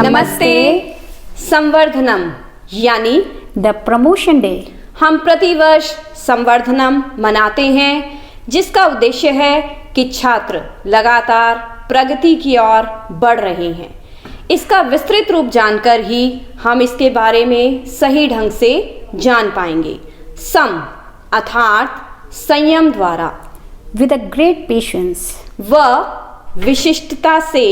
नमस्ते। संवर्धनम यानी the promotion day. हम प्रतिवर्ष संवर्धनम मनाते हैं, जिसका उद्देश्य है कि छात्र लगातार प्रगति की ओर बढ़ रहे हैं। इसका विस्तृत रूप जानकर ही हम इसके बारे में सही ढंग से जान पाएंगे। सम अर्थात संयम द्वारा, विद अ ग्रेट पेशेंस, व विशिष्टता से,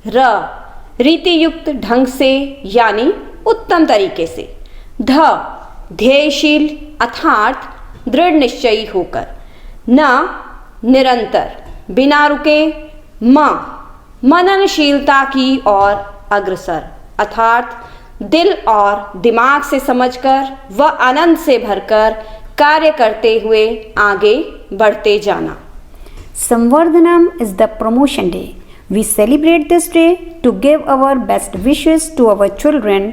र रीति युक्त ढंग से यानी उत्तम तरीके से, ध ध्येयशील अर्थात दृढ़ निश्चयी होकर, न निरंतर बिना रुके, म मननशीलता की ओर अग्रसर अर्थात दिल और दिमाग से समझकर व आनंद से भरकर कार्य करते हुए आगे बढ़ते जाना। Samvardhanam is the promotion day. We celebrate this day to give our best wishes to our children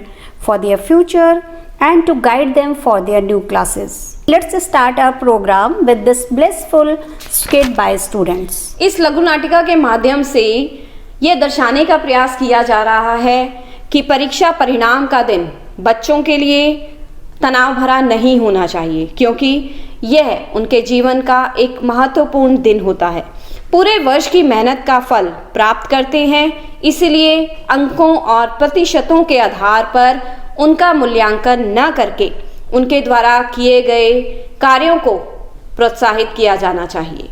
for their future and to guide them for their new classes. Let's start our program with this blissful skit by students. इस लघु नाटिका के माध्यम से ये दर्शाने का प्रयास किया जा रहा है कि परीक्षा परिणाम का दिन बच्चों के लिए तनाव भरा नहीं होना चाहिए, क्योंकि यह उनके जीवन का एक महत्वपूर्ण दिन होता है। पूरे वर्ष की मेहनत का फल प्राप्त करते हैं, इसलिए अंकों और प्रतिशतों के आधार पर उनका मूल्यांकन न करके उनके द्वारा किए गए कार्यों को प्रोत्साहित किया जाना चाहिए।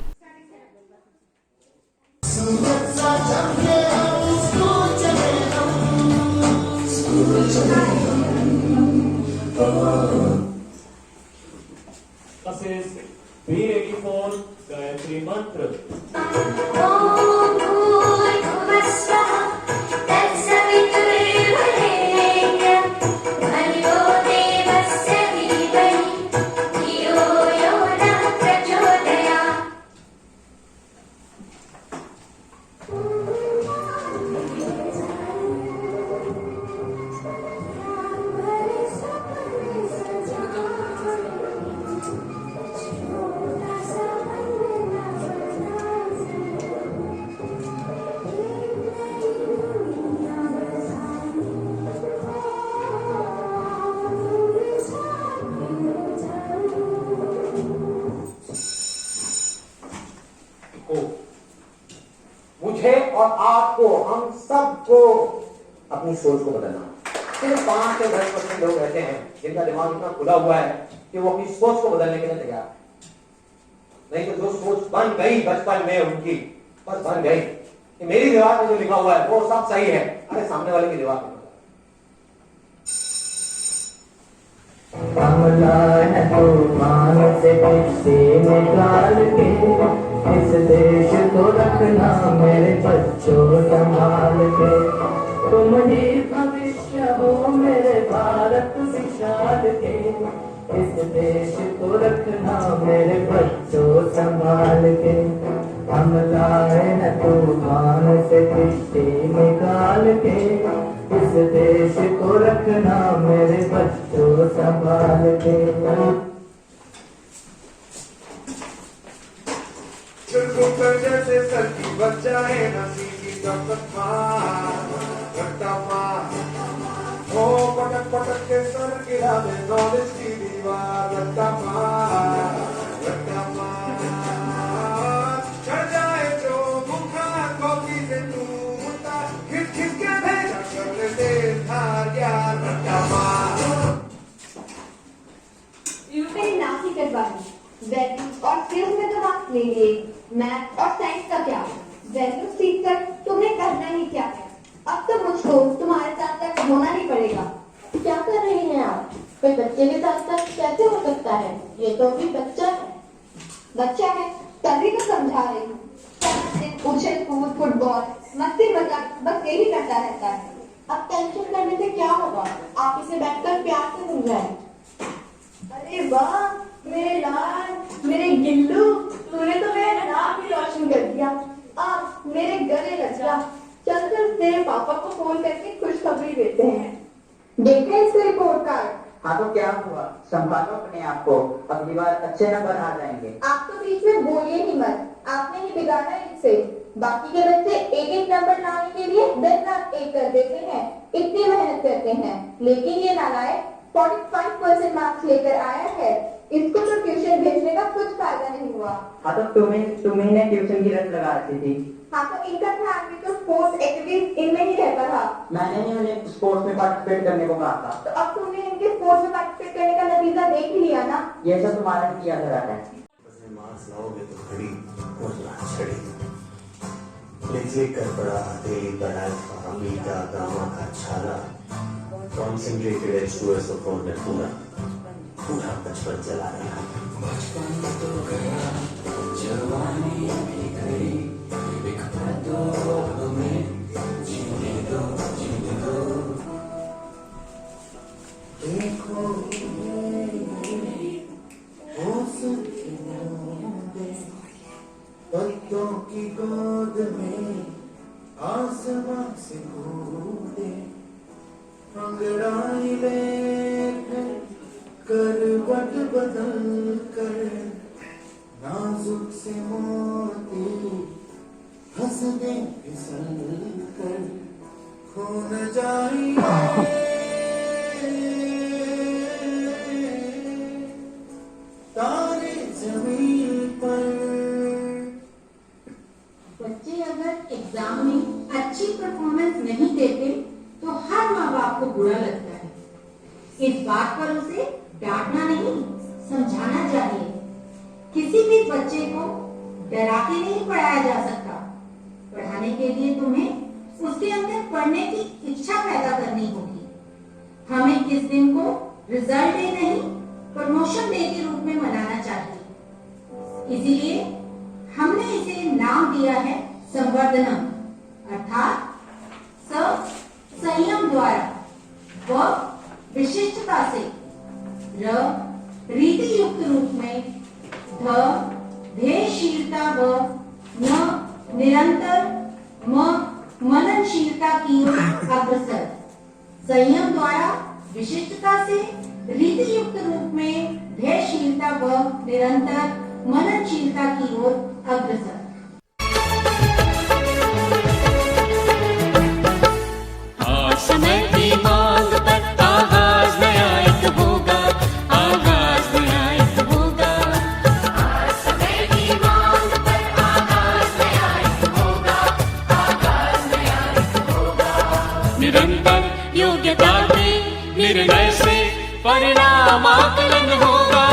B84 गायत्री मंत्र। ओम भूर्भुवः स्वः तत्सवितुर्वरेण्यं भर्गो देवस्य धीमहि धियो यो नः प्रचोदयात्। मुझे और आपको, हम सबको अपनी सोच को बदलना। सिर्फ 5 से 10% लोग ऐसे हैं जिनका दिमाग इतना खुला हुआ है कि वो अपनी सोच को बदलने के लिए तैयार है। नहीं तो जो सोच बन गई बचपन में उनकी, बस बन गई कि मेरी दीवार में जो लिखा हुआ है वो सब सही है, अरे सामने वाले की दीवार में तूफान से किसी निकाल के इस देश को रखना मेरे बच्चों संभाल के। तुम ही भविष्य हो मेरे भारत विशाल के, इस देश को रखना मेरे बच्चों संभाल के। हम लाए हैं तूफान से किसी निकाल के, इस देश को रखना मेरे बच्चों संभाल के। जैसे सच्ची बच्चा है नसी की रट्टा मार हो पटक पटक के सर गिरा दे नॉलेज की दीवार। रट्टा मार चढ़ जाए जो बुखार कॉफी से तू मुद्दा खिस खिस के भेजा कर दे धार यार। रट्टा मार यूपी नासी कटवानी वैल्यू और स्किल्स में तो मार्क्स ले लिए, मैथ और साइंस का क्या? वैल्यू सीखकर तुम्हें करना ही क्या है? अब तो मुझको तुम्हारे साथ तक होना ही पड़ेगा। क्या कर रही हैं आप? कोई बच्चे के साथ साथ कैसे हो सकता है? ये तो अभी बच्चा है। बच्चा है तभी तो समझा रही हूँ। उछल कूद फुटबॉल मस्ती मजाक बस यही करता रहता है। अब टेंशन करने से क्या होगा? आप इसे बैठकर प्यार से समझाएं। अरे वाह मेरे लाल, मेरे गिल्लू, तूने तो मेरा नाम ही रोशन कर दिया। अब मेरे गले लग जा। चलकर तेरे पापा को फोन करके खुशखबरी देते हैं। देखें इसका रिपोर्ट कार्ड। हाँ तो क्या हुआ, संभालो अपने आप को, अगली बार अच्छे नंबर आ जाएंगे। आप तो बीच में बोलिए ही मत, आपने ही बिगाड़ा इसे। बाकी के बच्चे एक एक नंबर लाने के लिए दिन रात एक कर देते हैं, इतनी मेहनत करते हैं, लेकिन ये नालायक 45% मार्क्स लेकर आया है। इसको तो ट्यूशन भेजने का कुछ फायदा नहीं हुआ। हाँ तो तुम्ही ने ट्यूशन की रट लगा रखी थी। हाँ तो इनका ध्यान भी तो स्पोर्ट्स एक्टिविटीज इनमें ही रहता था। मैंने ही उन्हें स्पोर्ट्स में पार्टिसिपेट करने को कहा था। तो अब तुमने इनके स्पोर्ट्स में पार्टिसिपेट करने का नतीजा देख ही लिया ना। ये सब तुम्हारा ही किया धरा है। मार्क्स लाओगे तो खड़ी और ना छड़ी। लिख कर पढ़ा तेरी पढ़ाई का बीता गाँव का छाला। कॉन्सेंट्रेटेड एच2एस को फोन में पूरा बचपन चला गया। बचपन तो गया जवानी भी गई, एक पल दो हमें जीने दो जीने दो। देखो पत्तों की गोद में आसमां से कूदे, अंगड़ाई लेकर करवट बदल कर नाजुक से मोती हंस दे फिसल कर खो न जाइए तारे जमीन पर। बच्चे अगर एग्जाम में अच्छी परफॉर्मेंस नहीं देते तो हर माँ बाप को बुरा लगता है। इस बात पर उसे डांटना नहीं, समझाना चाहिए। किसी भी बच्चे को डरा के नहीं पढ़ाया जा सकता। पढ़ाने के लिए तुम्हें उसके अंदर पढ़ने की इच्छा पैदा करनी होगी। हमें इस दिन को रिजल्ट डे नहीं, प्रमोशन डे के रूप में मनाना चाहिए। इसीलिए हमने इसे नाम दिया है संवर्धनम, अर्थात संयम द्वारा व विशिष्टता से, रीति युक्त रूप में, ध्येयशीलता व निरंतर मननशीलता की ओर अग्रसर। संयम द्वारा विशिष्टता से, रीति युक्त रूप में, ध्येयशीलता व निरंतर मननशीलता की ओर अग्रसर। समय की मांग पर आगाज नया एक होगा, आगाज नया एक होगा। समय की मांग पर आगाज नया एक होगा, आगाज नया एक होगा। निरंतर योग्यता के निर्णय से परिणाम आकलन होगा।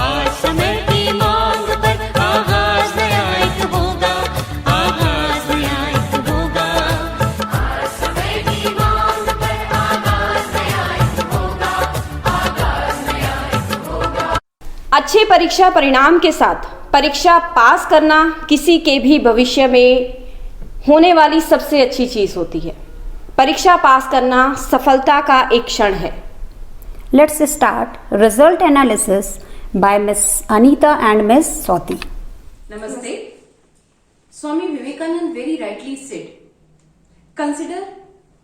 आज समय की मांग पर आगाज नया एक होगा, आगाज नया एक होगा। आज समय की मांग पर आगाज नया एक होगा, आगाज नया एक होगा। अच्छे परीक्षा परिणाम के साथ परीक्षा पास करना किसी के भी भविष्य में होने वाली सबसे अच्छी चीज होती है। परीक्षा पास करना सफलता का एक क्षण है। Let's start result analysis by Miss Anita and Miss Swati. Namaste. Swami Vivekananda very rightly said, consider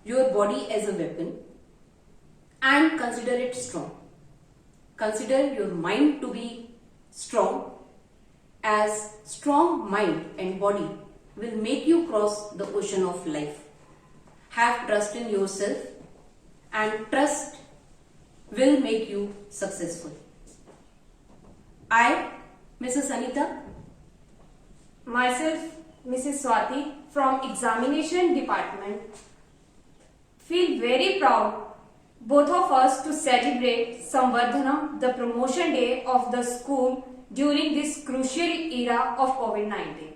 your body as a weapon and consider it strong. Consider your mind to be strong, as strong mind and body will make you cross the ocean of life. Have trust in yourself and trust will make you successful. I, Mrs. Anita. Myself, Mrs. Swati from Examination Department, feel very proud both of us to celebrate Samvardhanam, the promotion day of the school during this crucial era of COVID-19.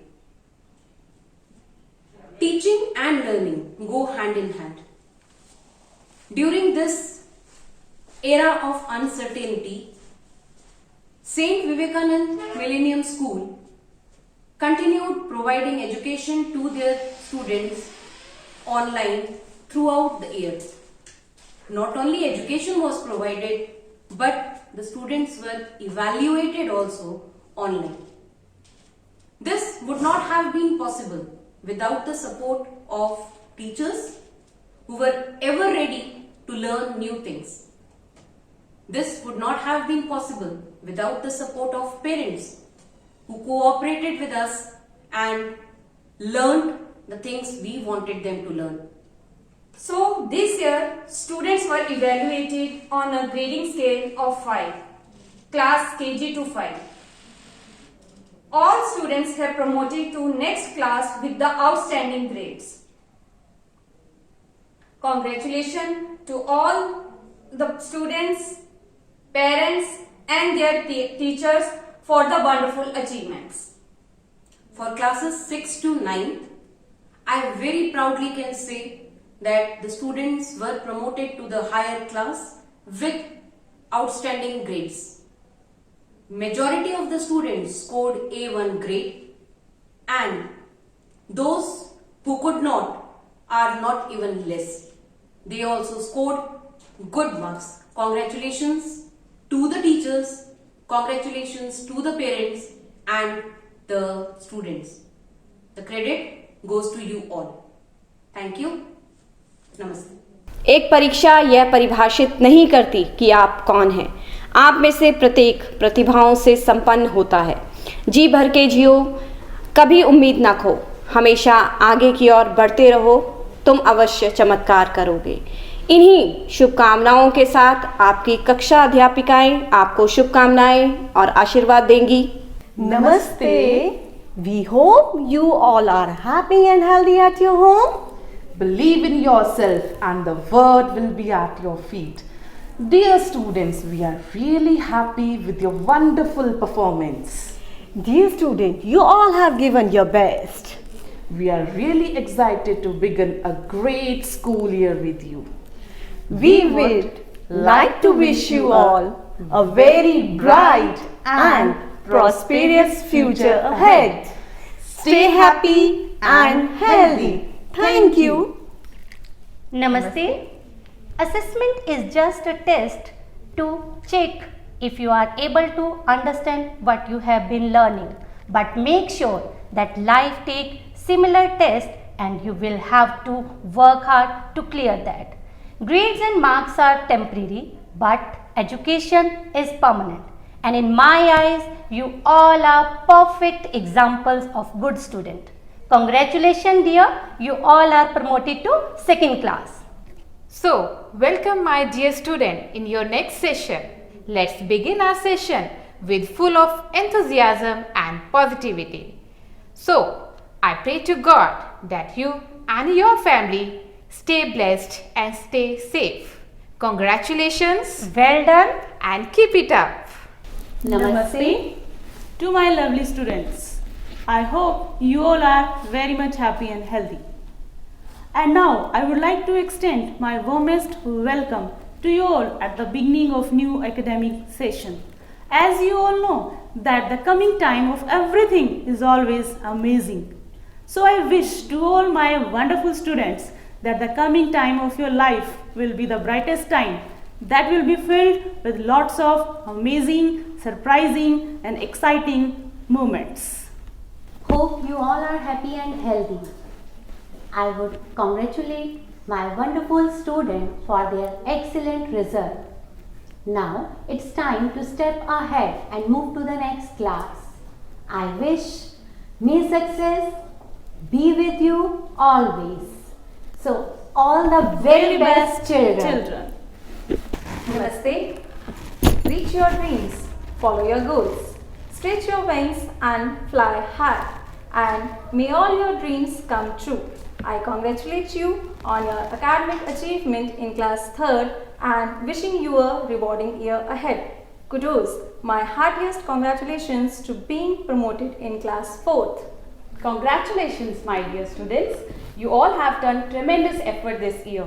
Teaching and learning go hand in hand. During this era of uncertainty, Saint Vivekananda Millennium School continued providing education to their students online throughout the year. Not only education was provided, but the students were evaluated also online. This would not have been possible without the support of teachers who were ever ready to learn new things. This would not have been possible without the support of parents who cooperated with us and learned the things we wanted them to learn. So this year, students were evaluated on a grading scale of 5, class KG to 5. All students have promoted to next class with the outstanding grades. Congratulations to all the students, parents and their teachers for the wonderful achievements. For classes 6 to 9th, I very proudly can say that the students were promoted to the higher class with outstanding grades. Majority of the students scored A1 grade, and those who could not are not even less. They also scored good marks. Congratulations to the teachers, congratulations to the parents and the students. The credit goes to you all. Thank you. नमस्ते। एक परीक्षा यह परिभाषित नहीं करती कि आप कौन हैं। आप में से प्रत्येक प्रतिभाओं से संपन्न होता है। जी भर के जियो, कभी उम्मीद ना खो, हमेशा आगे की ओर बढ़ते रहो, तुम अवश्य चमत्कार करोगे। इन्हीं शुभकामनाओं के साथ आपकी कक्षा अध्यापिकाएं आपको शुभकामनाएं और आशीर्वाद देंगी। नमस्ते। We hope you all are happy and healthy at your home. Believe in yourself and the world will be at your feet. Dear students, we are really happy with your wonderful performance. Dear students, you all have given your best. We are really excited to begin a great school year with you. We would like to wish you all a very bright and prosperous future ahead. Stay happy and healthy. Thank you. Namaste. Assessment is just a test to check if you are able to understand what you have been learning. But make sure that life take similar test and you will have to work hard to clear that. Grades and marks are temporary, but education is permanent. And in my eyes, you all are perfect examples of good student. Congratulations dear, you all are promoted to second class. So, welcome my dear student in your next session. Let's begin our session with full of enthusiasm and positivity. So, I pray to God that you and your family stay blessed and stay safe. Congratulations. Well done and keep it up. Namaste to my lovely students. I hope you all are very much happy and healthy. And now I would like to extend my warmest welcome to you all at the beginning of new academic session. As you all know that the coming time of everything is always amazing. So I wish to all my wonderful students that the coming time of your life will be the brightest time that will be filled with lots of amazing, surprising and exciting moments. Hope you all are happy and healthy. I would congratulate my wonderful student for their excellent result. Now it's time to step ahead and move to the next class. I wish may success be with you always. So all the very best children. Namaste. Reach your dreams, follow your goals, stretch your wings and fly high. And may all your dreams come true. I congratulate you on your academic achievement in class 3rd and wishing you a rewarding year ahead. Kudos, my heartiest congratulations to being promoted in class 4th. Congratulations my dear students. You all have done tremendous effort this year.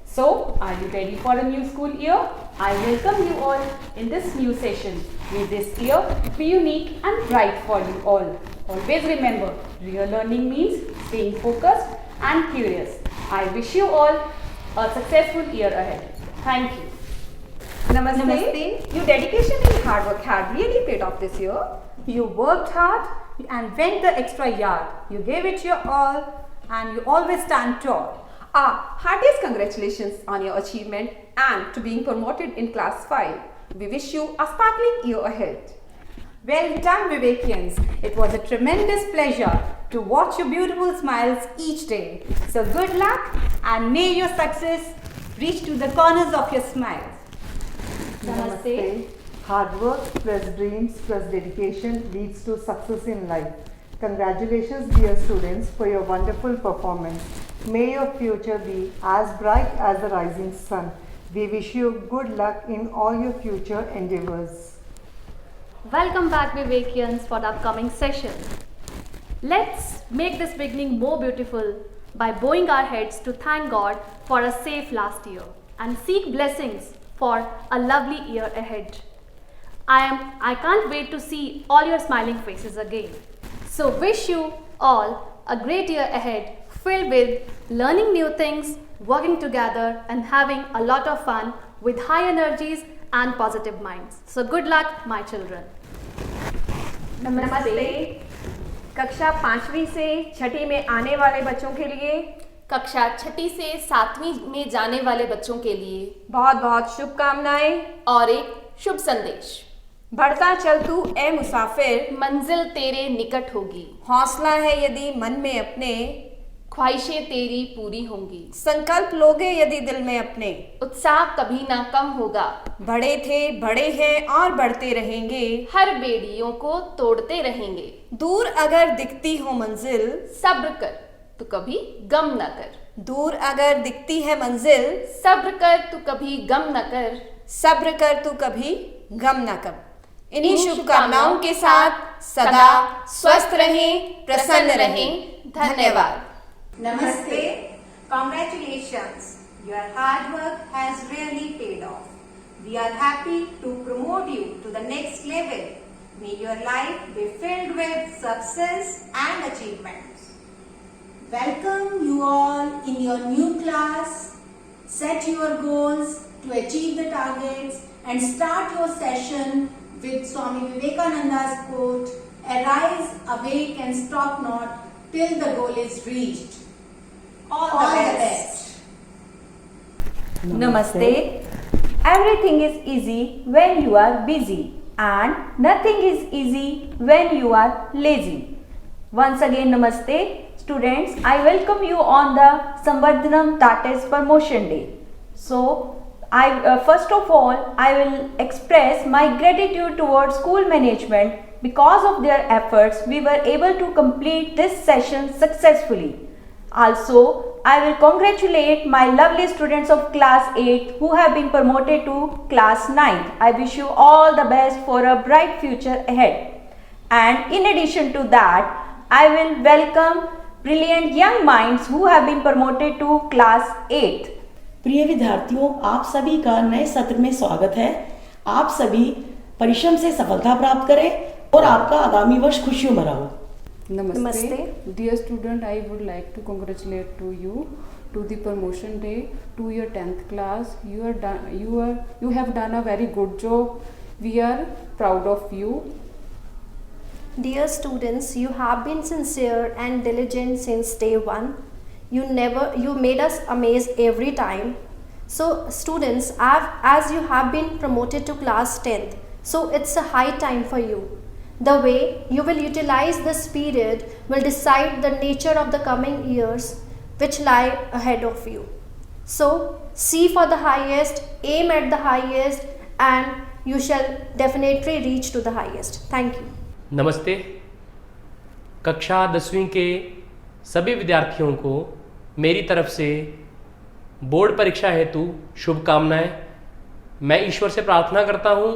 So, are you ready for a new school year? I welcome you all in this new session. May this year be unique and bright for you all. Always remember, real learning means staying focused and curious. I wish you all a successful year ahead. Thank you. Namaste. Your dedication and hard work have really paid off this year. You worked hard and went the extra yard. You gave it your all and you always stand tall. Heartiest congratulations on your achievement and to being promoted in class 5. We wish you a sparkling year ahead. Well done, Vivekians. It was a tremendous pleasure to watch your beautiful smiles each day. So good luck and may your success reach to the corners of your smiles. Namaste. Hard work plus dreams plus dedication leads to success in life. Congratulations, dear students, for your wonderful performance. May your future be as bright as the rising sun. We wish you good luck in all your future endeavors. Welcome back, Vivekians, for the upcoming session. Let's make this beginning more beautiful by bowing our heads to thank God for a safe last year and seek blessings for a lovely year ahead. I can't wait to see all your smiling faces again. So wish you all a great year ahead filled with learning new things, working together and having a lot of fun with high energies and positive minds. So good luck, my children. नमस्ते। कक्षा 5वीं से 6ठी में आने वाले बच्चों के लिए, कक्षा 6ठी से 7वीं में जाने वाले बच्चों के लिए बहुत बहुत शुभकामनाएं और एक शुभ संदेश। बढ़ता चल तू ए मुसाफिर, मंजिल तेरे निकट होगी। हौसला है यदि मन में अपने, ख्वाहिशें तेरी पूरी होंगी। संकल्प लोगे यदि दिल में अपने, उत्साह कभी ना कम होगा। बड़े थे, बड़े हैं और बढ़ते रहेंगे, हर बेड़ियों को तोड़ते रहेंगे। दूर अगर दिखती हो मंजिल, सब्र कर तू कभी गम न कर। दूर अगर दिखती है मंजिल, सब्र कर तू कभी गम न कर। सब्र कर तू कभी गम न कर। इन्हीं शुभकामनाओं के साथ सदा स्वस्थ रहें, प्रसन्न रहें। धन्यवाद। Namaste. Congratulations. Your hard work has really paid off. We are happy to promote you to the next level. May your life be filled with success and achievements. Welcome you all in your new class. Set your goals to achieve the targets and start your session with Swami Vivekananda's quote, "Arise, awake and stop not till the goal is reached." All the best. Namaste. Everything is easy when you are busy and nothing is easy when you are lazy. Once again, Namaste. Students, I welcome you on the Samvardhanam TATES Promotion Day. So, first of all, I will express my gratitude towards school management. Because of their efforts, we were able to complete this session successfully. Also, I will congratulate my lovely students of class 8 who have been promoted to class 9th. I wish you all the best for a bright future ahead. And in addition to that, I will welcome brilliant young minds who have been promoted to class 8th. प्रिय विद्यार्थियों, आप सभी का नए सत्र में स्वागत है। आप सभी परिश्रम से सफलता प्राप्त करें और आपका आगामी वर्ष खुशियों भरा हो। Namaste. Dear student, I would like to congratulate to you to the promotion day to your 10th class. You have done a very good job. We are proud of you. Dear students, you have been sincere and diligent since day one. You made us amazed every time. So students, as you have been promoted to class 10th, so it's a high time for you. The way you will utilize this period will decide the nature of the coming years which lie ahead of you. So see for the highest, aim at the highest, and you shall definitely reach to the highest. Thank you. नमस्ते। कक्षा 10वीं के सभी विद्यार्थियों को मेरी तरफ से बोर्ड परीक्षा हेतु शुभकामनाएं। मैं ईश्वर से प्रार्थना करता हूं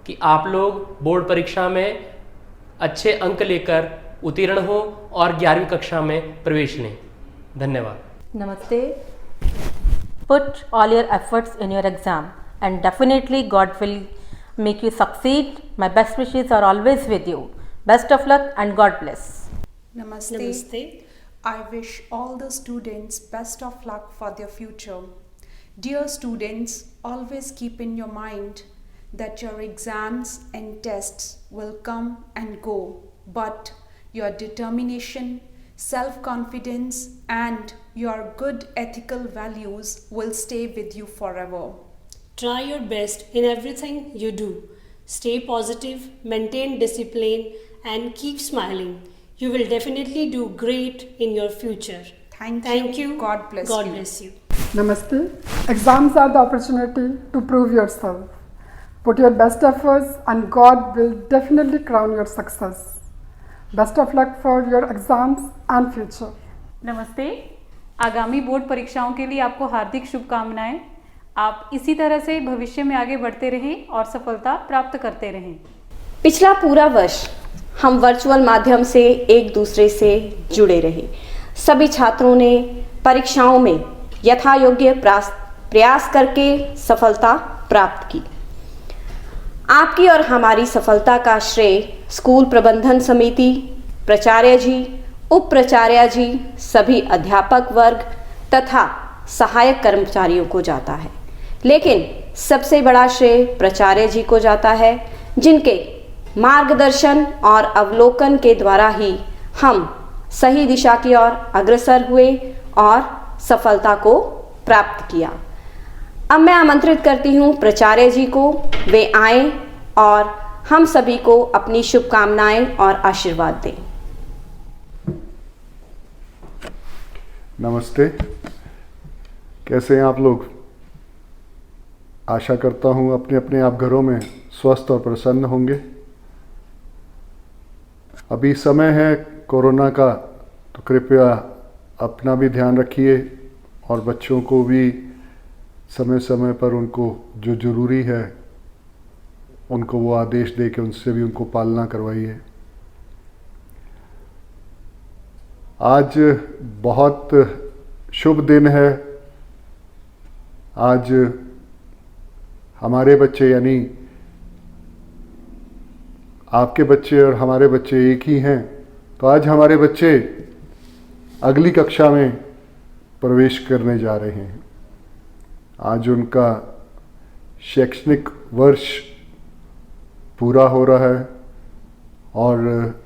कि आप लोग बोर्ड परीक्षा में अच्छे अंक लेकर उत्तीर्ण हो और 11वीं कक्षा में प्रवेश लें। धन्यवाद। नमस्ते। Put all your efforts in your exam and definitely God will make you succeed. My best wishes are always with you. Best of luck and God bless. Namaste. Namaste. I wish all the students best of luck for their future. Dear students, always keep in your mind that your exams and tests will come and go, but your determination, self-confidence and your good ethical values will stay with you forever. Try your best in everything you do. Stay positive, maintain discipline and keep smiling. You will definitely do great in your future. Thank you. God bless God you. bless you. Namaste. Exams are the opportunity to prove yourself. Put your best efforts and God will definitely crown your success. Best of luck for your exams and future. नमस्ते। आगामी board परीक्षाओं के लिए आपको हार्दिक शुभकामनाएं। आप इसी तरह से भविष्य में आगे बढ़ते रहें और सफलता प्राप्त करते रहें। पिछला पूरा वर्ष हम वर्चुअल माध्यम से एक दूसरे से जुड़े रहे। सभी छात्रों ने परीक्षाओं में यथायोग्य प्रयास करके सफलता प्राप्त की। आपकी और हमारी सफलता का श्रेय स्कूल प्रबंधन समिति, प्राचार्य जी, उप प्राचार्य जी, सभी अध्यापक वर्ग तथा सहायक कर्मचारियों को जाता है। लेकिन सबसे बड़ा श्रेय प्राचार्य जी को जाता है, जिनके मार्गदर्शन और अवलोकन के द्वारा ही हम सही दिशा की ओर अग्रसर हुए और सफलता को प्राप्त किया। अब मैं आमंत्रित करती हूँ प्राचार्य जी को, वे आएं और हम सभी को अपनी शुभकामनाएं और आशीर्वाद दें। नमस्ते, कैसे हैं आप लोग? आशा करता हूँ अपने अपने आप घरों में स्वस्थ और प्रसन्न होंगे। अभी समय है कोरोना का, तो कृपया अपना भी ध्यान रखिए और बच्चों को भी समय समय पर उनको जो ज़रूरी है उनको वो आदेश दे के उनसे भी उनको पालना करवाइए। आज बहुत शुभ दिन है। आज हमारे बच्चे यानी आपके बच्चे और हमारे बच्चे एक ही हैं, तो आज हमारे बच्चे अगली कक्षा में प्रवेश करने जा रहे हैं। आज उनका शैक्षणिक वर्ष पूरा हो रहा है और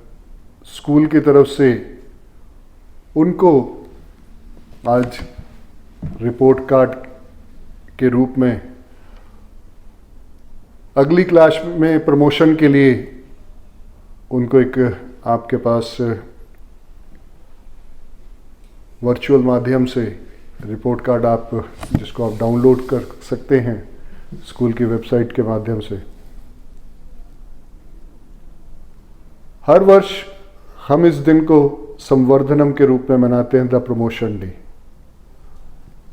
स्कूल की तरफ से उनको आज रिपोर्ट कार्ड के रूप में अगली क्लास में प्रमोशन के लिए उनको एक आपके पास वर्चुअल माध्यम से रिपोर्ट कार्ड आप जिसको आप डाउनलोड कर सकते हैं स्कूल की वेबसाइट के माध्यम से। हर वर्ष हम इस दिन को संवर्धनम के रूप में मनाते हैं, द प्रमोशन डे।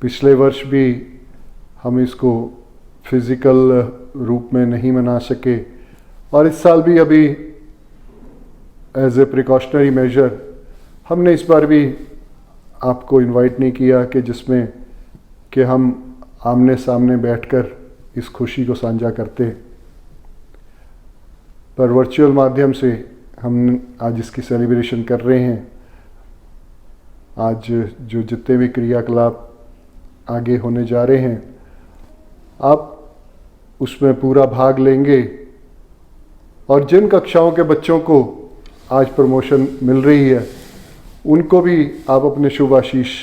पिछले वर्ष भी हम इसको फिजिकल रूप में नहीं मना सके और इस साल भी अभी एज ए प्रिकॉशनरी मेजर हमने इस बार भी आपको इनवाइट नहीं किया कि जिसमें कि हम आमने सामने बैठकर इस खुशी को साझा करते, पर वर्चुअल माध्यम से हम आज इसकी सेलिब्रेशन कर रहे हैं। आज जो जितने भी क्रियाकलाप आगे होने जा रहे हैं आप उसमें पूरा भाग लेंगे और जिन कक्षाओं के बच्चों को आज प्रमोशन मिल रही है उनको भी आप अपने शुभ आशीष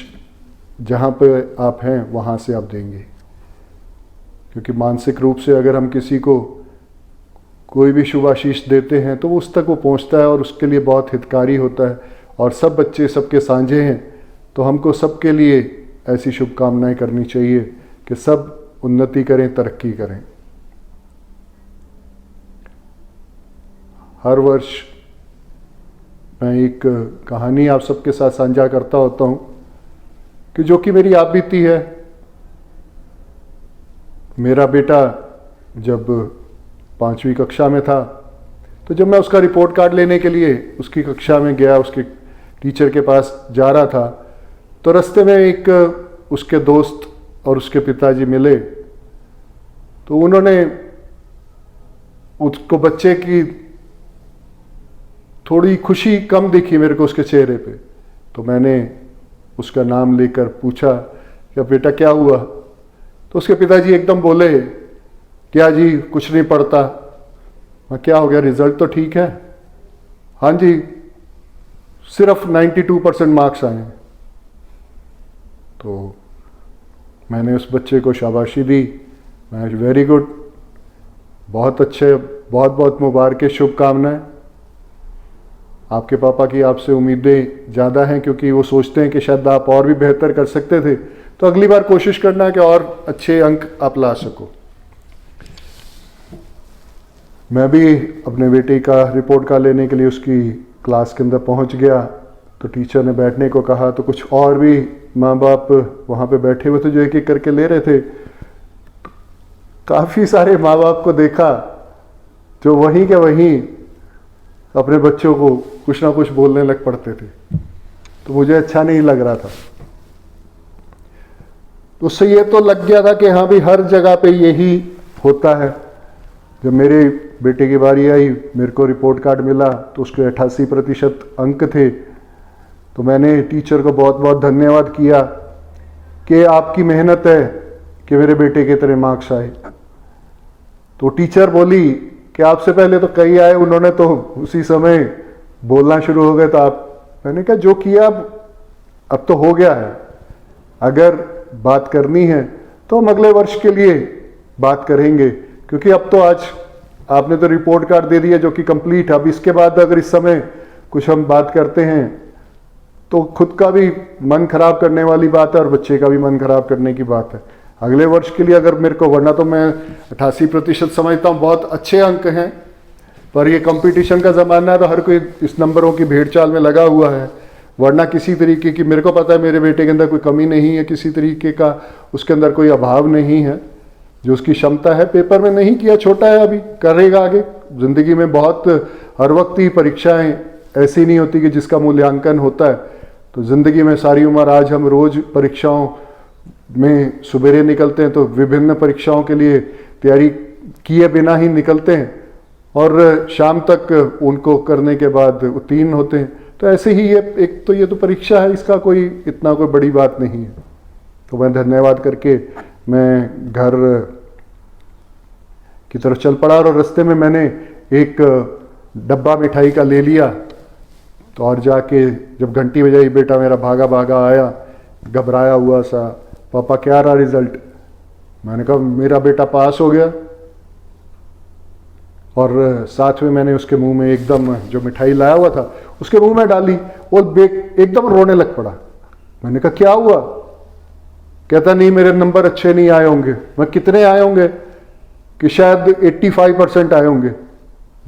जहाँ पे आप हैं वहाँ से आप देंगे, क्योंकि मानसिक रूप से अगर हम किसी को कोई भी शुभ आशीष देते हैं तो वो उस तक वो पहुँचता है और उसके लिए बहुत हितकारी होता है। और सब बच्चे सबके साझे हैं, तो हमको सबके लिए ऐसी शुभकामनाएं करनी चाहिए कि सब उन्नति करें, तरक्की करें। हर वर्ष मैं एक कहानी आप सबके साथ साझा करता होता हूँ कि जो कि मेरी आप बीती है। मेरा बेटा जब 5वीं कक्षा में था, तो जब मैं उसका रिपोर्ट कार्ड लेने के लिए उसकी कक्षा में गया, उसके टीचर के पास जा रहा था, तो रास्ते में एक उसके दोस्त और उसके पिताजी मिले। तो उन्होंने उसको बच्चे की थोड़ी खुशी कम दिखी मेरे को उसके चेहरे पे, तो मैंने उसका नाम लेकर पूछा कि बेटा क्या हुआ? तो उसके पिताजी एकदम बोले, क्या जी कुछ नहीं पढ़ता। मैं क्या हो गया, रिजल्ट तो ठीक है? हाँ जी, सिर्फ 92% मार्क्स आए हैं। तो मैंने उस बच्चे को शाबाशी दी, मैं वेरी गुड, बहुत अच्छे, बहुत बहुत मुबारक, शुभकामनाएं। आपके पापा की आपसे उम्मीदें ज़्यादा हैं, क्योंकि वो सोचते हैं कि शायद आप और भी बेहतर कर सकते थे। तो अगली बार कोशिश करना कि और अच्छे अंक आप ला सको। मैं भी अपने बेटे का रिपोर्ट कार्ड लेने के लिए उसकी क्लास के अंदर पहुंच गया, तो टीचर ने बैठने को कहा, तो कुछ और भी माँ बाप वहाँ पे बैठे हुए थे जो एक एक करके ले रहे थे। काफ़ी सारे माँ बाप को देखा जो वहीं के वहीं अपने बच्चों को कुछ ना कुछ बोलने लग पड़ते थे, तो मुझे अच्छा नहीं लग रहा था। तो उससे ये तो लग गया था कि हाँ भी हर जगह पे यही होता है। जब मेरे बेटे की बारी आई, मेरे को रिपोर्ट कार्ड मिला तो उसके 88% अंक थे। तो मैंने टीचर को बहुत बहुत धन्यवाद किया कि आपकी मेहनत है कि मेरे बेटे के तरह मार्क्स आए। तो टीचर बोली कि आपसे पहले तो कई आए, उन्होंने तो उसी समय बोलना शुरू हो गए। तो मैंने कहा जो किया अब तो हो गया है, अगर बात करनी है तो हम अगले वर्ष के लिए बात करेंगे, क्योंकि अब तो आज आपने तो रिपोर्ट कार्ड दे दिया जो कि कंप्लीट है। अब इसके बाद अगर इस समय कुछ हम बात करते हैं तो खुद का भी मन खराब करने वाली बात है और बच्चे का भी मन खराब करने की बात है। अगले वर्ष के लिए अगर मेरे को, वरना तो मैं 88% समझता हूँ बहुत अच्छे अंक हैं, पर ये कंपटीशन का ज़माना है तो हर कोई इस नंबरों की भेड़ चाल में लगा हुआ है। वरना किसी तरीके की, मेरे को पता है मेरे बेटे के अंदर कोई कमी नहीं है, किसी तरीके का उसके अंदर कोई अभाव नहीं है। जो उसकी क्षमता है पेपर में नहीं किया, छोटा है अभी, करेगा आगे। ज़िंदगी में बहुत हर वक्त ही परीक्षाएं ऐसी नहीं होती कि जिसका मूल्यांकन होता है। तो ज़िंदगी में सारी उम्र, आज हम रोज़ परीक्षाओं में सुबेरे निकलते हैं तो विभिन्न परीक्षाओं के लिए तैयारी किए बिना ही निकलते हैं और शाम तक उनको करने के बाद उत्तीर्ण होते हैं। तो ऐसे ही ये तो परीक्षा है, इसका कोई इतना कोई बड़ी बात नहीं है। तो मैं धन्यवाद करके मैं घर की तरफ चल पड़ा और रास्ते में मैंने एक डब्बा मिठाई का ले लिया। तो और जाके जब घंटी बजाई, बेटा मेरा भागा भागा आया, घबराया हुआ सा, पापा क्या रहा रिजल्ट? मैंने कहा मेरा बेटा पास हो गया। और साथ में मैंने उसके मुंह में एकदम जो मिठाई लाया हुआ था उसके मुंह में डाली, वो एकदम रोने लग पड़ा। मैंने कहा क्या हुआ? कहता नहीं मेरे नंबर अच्छे नहीं आए होंगे। मैं कितने आए होंगे? कि शायद 85% आए होंगे।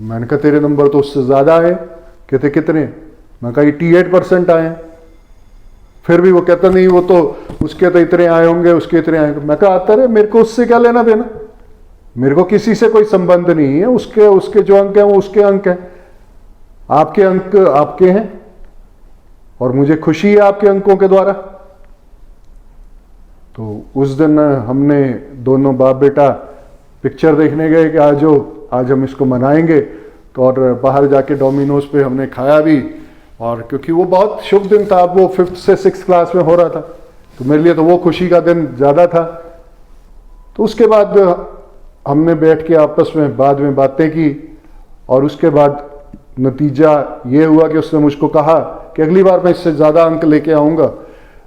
मैंने कहा तेरे नंबर तो उससे ज़्यादा आए। कहते कितने? मैं कहा 88% आए। फिर भी वो कहता नहीं वो तो उसके तो इतने आए होंगे, उसके इतने आए होंगे। मैं कहा आता रे, मेरे को उससे क्या लेना देना, मेरे को किसी से कोई संबंध नहीं है। उसके जो अंक हैं वो उसके अंक हैं, आपके अंक आपके हैं और मुझे खुशी है आपके अंकों के द्वारा। तो उस दिन हमने दोनों बाप बेटा पिक्चर देखने गए कि आज हम इसको मनाएंगे। तो और बाहर जाके डोमिनोज पे हमने खाया भी, और क्योंकि वो बहुत शुभ दिन था, अब वो 5th से 6th क्लास में हो रहा था, तो मेरे लिए तो वो खुशी का दिन ज़्यादा था। तो उसके बाद हमने बैठ के आपस में बाद में बातें की और उसके बाद नतीजा ये हुआ कि उसने मुझको कहा कि अगली बार मैं इससे ज़्यादा अंक लेके आऊँगा।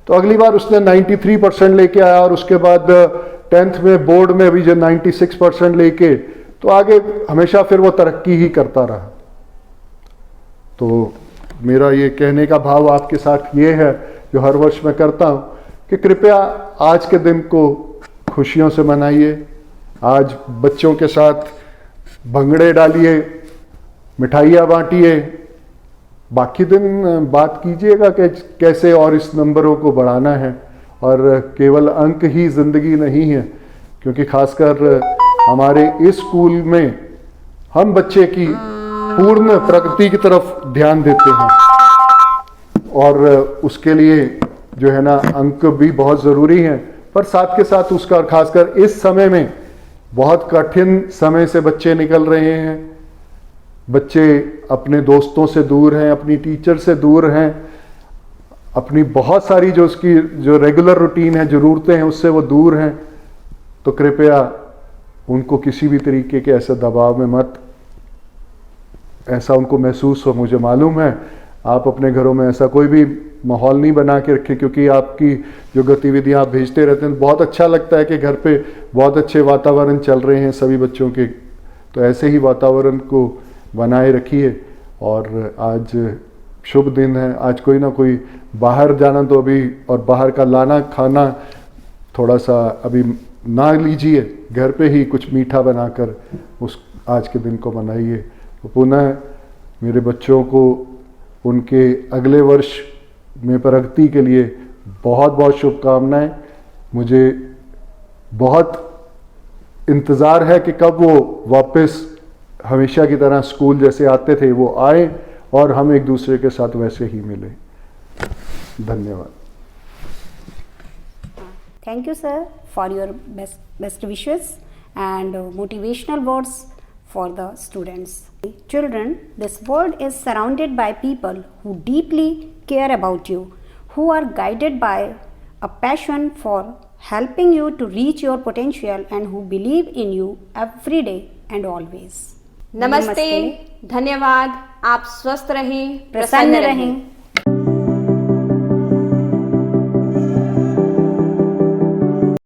तो अगली बार उसने 93% लेके आया और उसके बाद 10th में बोर्ड में भी जो 96% लेके, तो आगे हमेशा फिर वो तरक्की ही करता रहा। तो मेरा ये कहने का भाव आपके साथ ये है, जो हर वर्ष मैं करता हूँ, कि कृपया आज के दिन को खुशियों से मनाइए। आज बच्चों के साथ भंगड़े डालिए, मिठाइयाँ बांटिए, बाकी दिन बात कीजिएगा कि कैसे और इस नंबरों को बढ़ाना है। और केवल अंक ही ज़िंदगी नहीं है, क्योंकि खासकर हमारे इस स्कूल में हम बच्चे की पूर्ण प्रगति की तरफ ध्यान देते हैं और उसके लिए जो है ना अंक भी बहुत ज़रूरी हैं, पर साथ के साथ उसका, खासकर इस समय में बहुत कठिन समय से बच्चे निकल रहे हैं। बच्चे अपने दोस्तों से दूर हैं, अपनी टीचर से दूर हैं, अपनी बहुत सारी जो उसकी जो रेगुलर रूटीन है, ज़रूरतें हैं, उससे वो दूर हैं। तो कृपया उनको किसी भी तरीके के ऐसे दबाव में मत, ऐसा उनको महसूस हो। मुझे मालूम है आप अपने घरों में ऐसा कोई भी माहौल नहीं बना के रखे, क्योंकि आपकी जो गतिविधियां आप भेजते रहते हैं, बहुत अच्छा लगता है कि घर पे बहुत अच्छे वातावरण चल रहे हैं सभी बच्चों के। तो ऐसे ही वातावरण को बनाए रखिए और आज शुभ दिन है। आज कोई ना कोई बाहर जाना तो अभी, और बाहर का लाना खाना थोड़ा सा अभी ना लीजिए, घर पे ही कुछ मीठा बनाकर उस आज के दिन को मनाइए। तो पुनः मेरे बच्चों को उनके अगले वर्ष में प्रगति के लिए बहुत बहुत शुभकामनाएं। मुझे बहुत इंतज़ार है कि कब वो वापस हमेशा की तरह स्कूल जैसे आते थे वो आए और हम एक दूसरे के साथ वैसे ही मिले। धन्यवाद। Thank you, sir, for your best wishes and motivational words for the students. Children, this world is surrounded by people who deeply care about you, who are guided by a passion for helping you to reach your potential and who believe in you every day and always. नमस्ते, धन्यवाद। आप स्वस्थ रहें, प्रसन्न रहें।